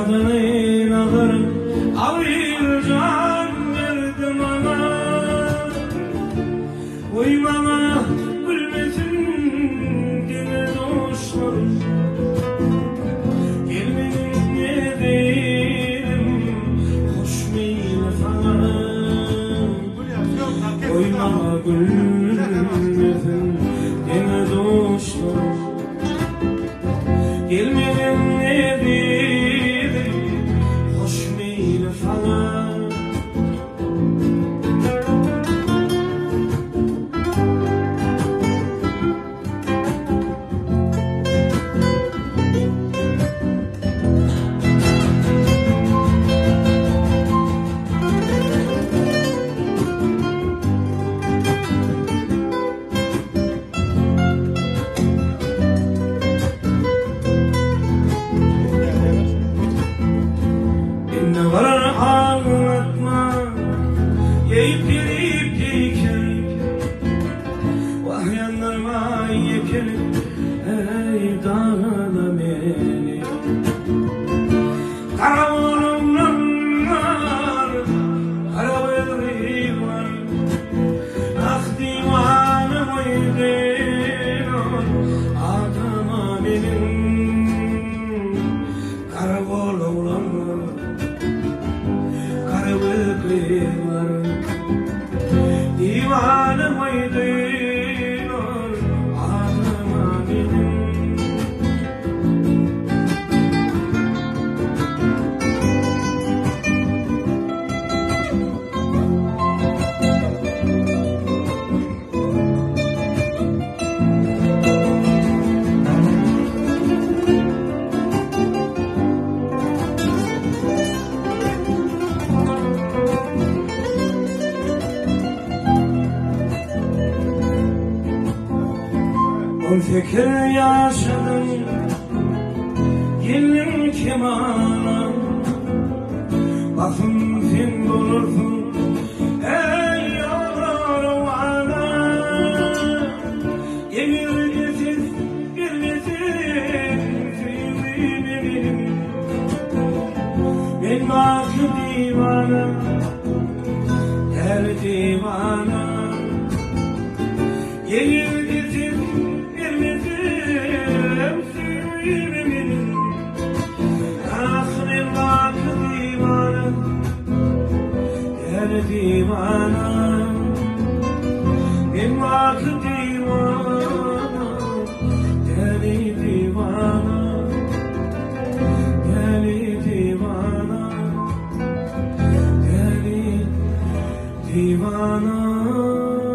Kadının ağır can verdim ana. Oy bana gülmesin gene dostlarım. Gelmenin ne değilim hoş meyli falan. Oy bana gülmesin gene dostlarım. Gelmenin ne değilim hoş meyli falan. Ne var ağlatma yeyip yeyken vah yanlarıma yeken ey dağına beni kara oğlumlar kara belri var ah divanım oydun adama benim kara oğlumlar karabalıklar divanım oydun adama benim. On fikir yaşadım gelin kemana. Bakın fin bulursun ey yavrum ana. Emir getir bilmesin suyunu. Ben bakı divana her divana. Emir getir divana, ben vakı divana, deli divana, deli divana, deli divana.